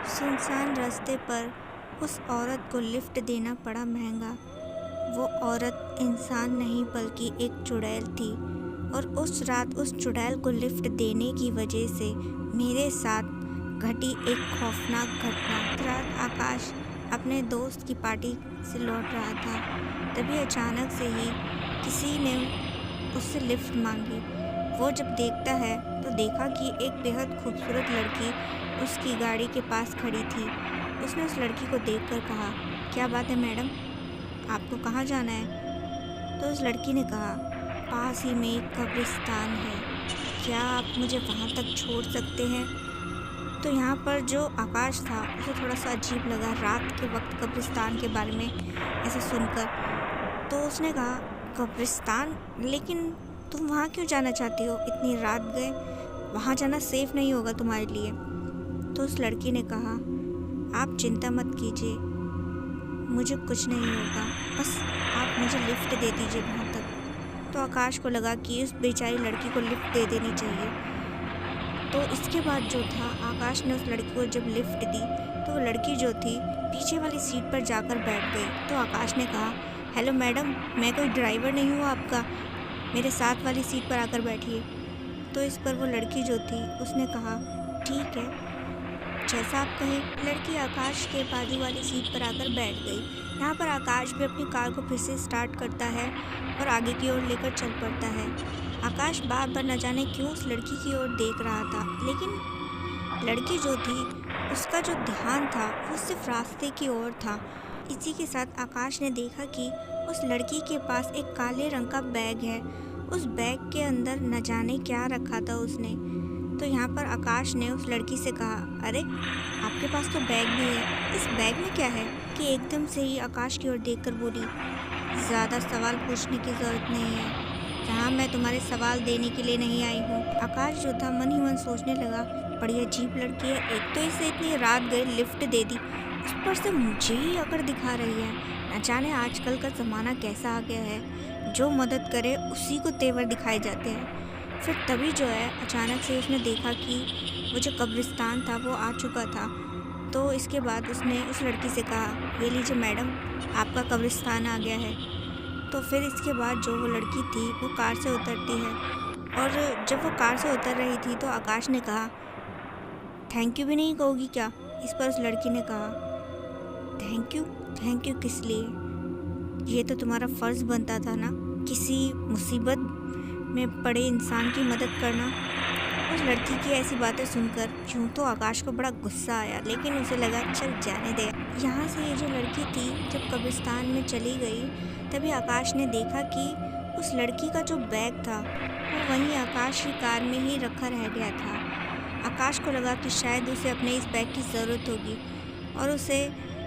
सुनसान रास्ते पर उस औरत को लिफ्ट देना पड़ा महंगा। वो औरत इंसान नहीं बल्कि एक चुड़ैल थी और उस रात उस चुड़ैल को लिफ्ट देने की वजह से मेरे साथ घटी एक खौफनाक घटना। रात आकाश अपने दोस्त की पार्टी से लौट रहा था, तभी अचानक से ही किसी ने उससे लिफ्ट मांगी। वो जब देखता है तो देखा कि एक बेहद खूबसूरत लड़की उसकी गाड़ी के पास खड़ी थी। उसने उस लड़की को देखकर कहा, क्या बात है मैडम, आपको कहाँ जाना है? तो उस लड़की ने कहा, पास ही में एक कब्रिस्तान है, क्या आप मुझे वहाँ तक छोड़ सकते हैं? तो यहाँ पर जो आकाश था उसे थोड़ा सा अजीब लगा रात के वक्त कब्रिस्तान के बारे में ऐसा सुनकर। तो उसने कहा, कब्रिस्तान? लेकिन तुम वहाँ क्यों जाना चाहती हो? इतनी रात गए, वहाँ जाना सेफ नहीं होगा तुम्हारे लिए। तो उस लड़की ने कहा, आप चिंता मत कीजिए, मुझे कुछ नहीं होगा, बस आप मुझे लिफ्ट दे दीजिए वहाँ तक। तो आकाश को लगा कि उस बेचारी लड़की को लिफ्ट दे देनी चाहिए। तो इसके बाद जो था, आकाश ने उस लड़की को जब लिफ्ट दी तो वो लड़की जो थी पीछे वाली सीट पर जाकर बैठ गई। तो आकाश ने कहा, हेलो मैडम, मैं कोई ड्राइवर नहीं हूँ आपका, मेरे साथ वाली सीट पर आकर बैठिए। तो इस पर वो लड़की जो थी उसने कहा, ठीक है, जैसा आप कहें। लड़की आकाश के बाजू वाली सीट पर आकर बैठ गई। यहाँ पर आकाश भी अपनी कार को फिर से स्टार्ट करता है और आगे की ओर लेकर चल पड़ता है। आकाश बार बार न जाने क्यों उस लड़की की ओर देख रहा था, लेकिन लड़की जो थी उसका जो ध्यान था वो सिर्फ रास्ते की ओर था। इसी के साथ आकाश ने देखा कि उस लड़की के पास एक काले रंग का बैग है। उस बैग के अंदर न जाने क्या रखा था उसने। तो यहाँ पर आकाश ने उस लड़की से कहा, अरे आपके पास तो बैग भी है, इस बैग में क्या है? कि एकदम से ही आकाश की ओर देखकर बोली, ज़्यादा सवाल पूछने की ज़रूरत नहीं है, यहाँ मैं तुम्हारे सवाल देने के लिए नहीं आई हूँ। आकाश जो था मन ही मन सोचने लगा, बड़ी अजीब लड़की है, एक तो इसे इतनी रात गई लिफ्ट दे दी, उस पर से मुझे ही अकड़ दिखा रही है। न जाने आजकल का ज़माना कैसा आ गया है, जो मदद करे उसी को तेवर दिखाए जाते हैं। फिर तभी जो है अचानक से उसने देखा कि वो जो कब्रिस्तान था वो आ चुका था। तो इसके बाद उसने उस लड़की से कहा, ये लीजिए मैडम, आपका कब्रिस्तान आ गया है। तो फिर इसके बाद जो वो लड़की थी वो कार से उतरती है और जब वो कार से उतर रही थी तो आकाश ने कहा, थैंक यू भी नहीं कहोगी क्या? इस पर उस लड़की ने कहा, थैंक यू? थैंक यू किस लिए? ये तो तुम्हारा फ़र्ज़ बनता था ना, किसी मुसीबत में पड़े इंसान की मदद करना। उस लड़की की ऐसी बातें सुनकर यूँ तो आकाश को बड़ा गुस्सा आया, लेकिन उसे लगा चल जाने दे। यहाँ से ये जो लड़की थी जब कब्रिस्तान में चली गई तभी आकाश ने देखा कि उस लड़की का जो बैग था वो वहीं आकाश की कार में ही रखा रह गया था। आकाश को लगा कि शायद उसे अपने इस बैग की ज़रूरत होगी और उसे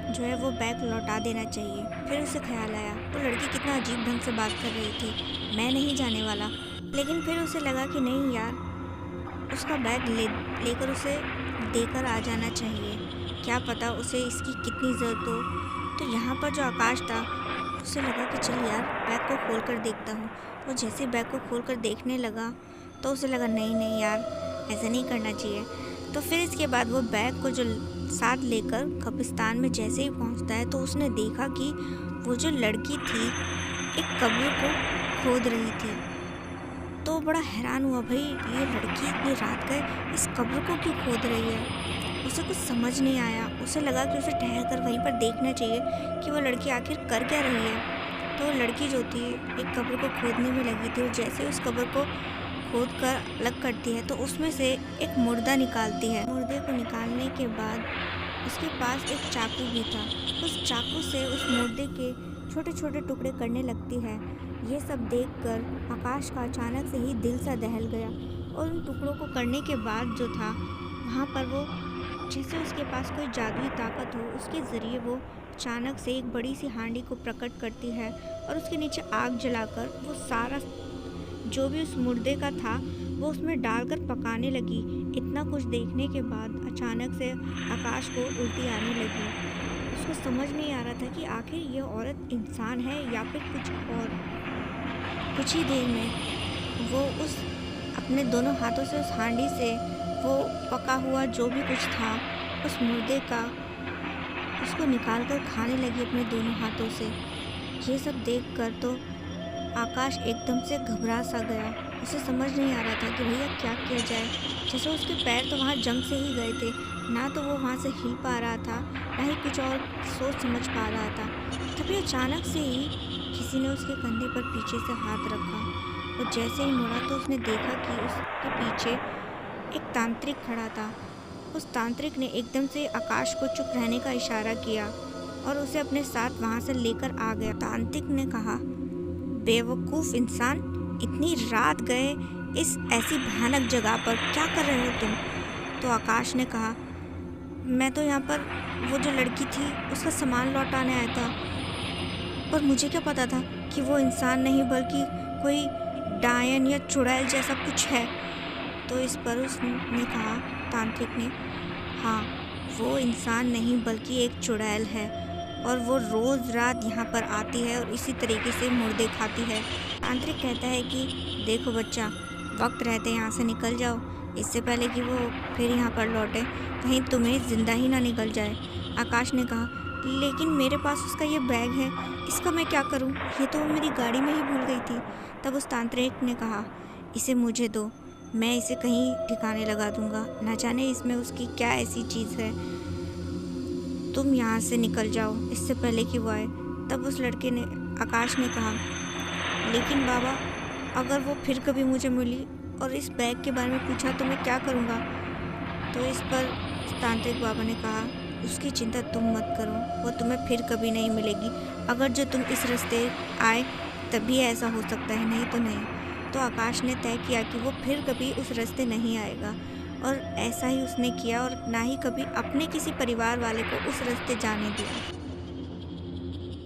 जो है वो बैग लौटा देना चाहिए। फिर उसे ख्याल आया वो लड़की कितना अजीब ढंग से बात कर रही थी, मैं नहीं जाने वाला। लेकिन फिर उसे लगा कि नहीं यार, उसका बैग लेकर उसे देकर आ जाना चाहिए, क्या पता उसे इसकी कितनी ज़रूरत हो। तो यहाँ पर जो आकाश था उसे लगा कि चल यार बैग को खोल कर देखता हूँ। वो जैसे बैग को खोल कर देखने लगा तो उसे लगा नहीं नहीं यार, ऐसा नहीं करना चाहिए। तो फिर इसके बाद वो बैग को जो साथ लेकर कब्रिस्तान में जैसे ही पहुँचता है तो उसने देखा कि वो जो लड़की थी एक कब्र को खोद रही थी। तो बड़ा हैरान हुआ, भाई ये लड़की इतनी रात गए इस कब्र को क्यों खोद रही है? उसे कुछ समझ नहीं आया। उसे लगा कि उसे ठहर कर वहीं पर देखना चाहिए कि वो लड़की आखिर कर क्या रही है। तो वो लड़की जो थी एक कब्र को खोदने में लगी थी और जैसे उस कब्र को खोद कर अलग करती है तो उसमें से एक मुर्दा निकालती है। मुर्दे को निकालने के बाद उसके पास एक चाकू भी था। उस चाकू से उस मुर्दे के छोटे छोटे टुकड़े करने लगती है। ये सब देखकर आकाश का अचानक से ही दिल सा दहल गया और उन टुकड़ों को करने के बाद जो था वहाँ पर वो जैसे उसके पास कोई जादुई ताकत हो, उसके ज़रिए वो अचानक से एक बड़ी सी हांडी को प्रकट करती है और उसके नीचे आग जलाकर वो सारा जो भी उस मुर्दे का था वो उसमें डालकर पकाने लगी। इतना कुछ देखने के बाद अचानक से आकाश को उल्टी आने लगी। उसको समझ नहीं आ रहा था कि आखिर ये औरत इंसान है या फिर कुछ और। कुछ ही देर में वो उस अपने दोनों हाथों से उस हांडी से वो पका हुआ जो भी कुछ था उस मुर्दे का उसको निकाल कर खाने लगी अपने दोनों हाथों से। ये सब देखकर तो आकाश एकदम से घबरा सा गया। उसे समझ नहीं आ रहा था कि भैया क्या किया जाए। जैसे उसके पैर तो वहाँ जम से ही गए थे, ना तो वो वहाँ से हिल पा रहा था, ना ही कुछ और सोच समझ पा रहा था। तभी अचानक से ही किसी ने उसके कंधे पर पीछे से हाथ रखा और जैसे ही मुड़ा तो उसने देखा कि उसके पीछे एक तांत्रिक खड़ा था। उस तांत्रिक ने एकदम से आकाश को चुप रहने का इशारा किया और उसे अपने साथ वहाँ से लेकर आ गया। तांत्रिक ने कहा, बेवकूफ़ इंसान, इतनी रात गए इस ऐसी भयानक जगह पर क्या कर रहे हो तुम? तो आकाश ने कहा, मैं तो यहाँ पर वो जो लड़की थी उसका सामान लौटाने आया था, पर मुझे क्या पता था कि वो इंसान नहीं बल्कि कोई डायन या चुड़ैल जैसा कुछ है। तो इस पर उसने कहा, तांत्रिक ने, हाँ, वो इंसान नहीं बल्कि एक चुड़ैल है और वो रोज़ रात यहाँ पर आती है और इसी तरीके से मुर्दे खाती है। तांत्रिक कहता है कि देखो बच्चा, वक्त रहते यहाँ से निकल जाओ, इससे पहले कि वो फिर यहाँ पर लौटे, कहीं तुम्हें ज़िंदा ही ना निकल जाए। आकाश ने कहा, लेकिन मेरे पास उसका ये बैग है, इसका मैं क्या करूँ? ये तो वो मेरी गाड़ी में ही भूल गई थी। तब उस तांत्रिक ने कहा, इसे मुझे दो, मैं इसे कहीं ठिकाने लगा दूंगा, ना जाने इसमें उसकी क्या ऐसी चीज़ है। तुम यहाँ से निकल जाओ इससे पहले कि वो आए। तब उस लड़के ने आकाश ने कहा, लेकिन बाबा, अगर वो फिर कभी मुझे मिली और इस बैग के बारे में पूछा तो मैं क्या करूँगा? तो इस पर तांत्रिक बाबा ने कहा, उसकी चिंता तुम मत करो, वो तुम्हें फिर कभी नहीं मिलेगी। अगर जो तुम इस रास्ते आए तभी ऐसा हो सकता है, नहीं तो नहीं। तो आकाश ने तय किया कि वो फिर कभी उस रास्ते नहीं आएगा और ऐसा ही उसने किया और ना ही कभी अपने किसी परिवार वाले को उस रास्ते जाने दिया।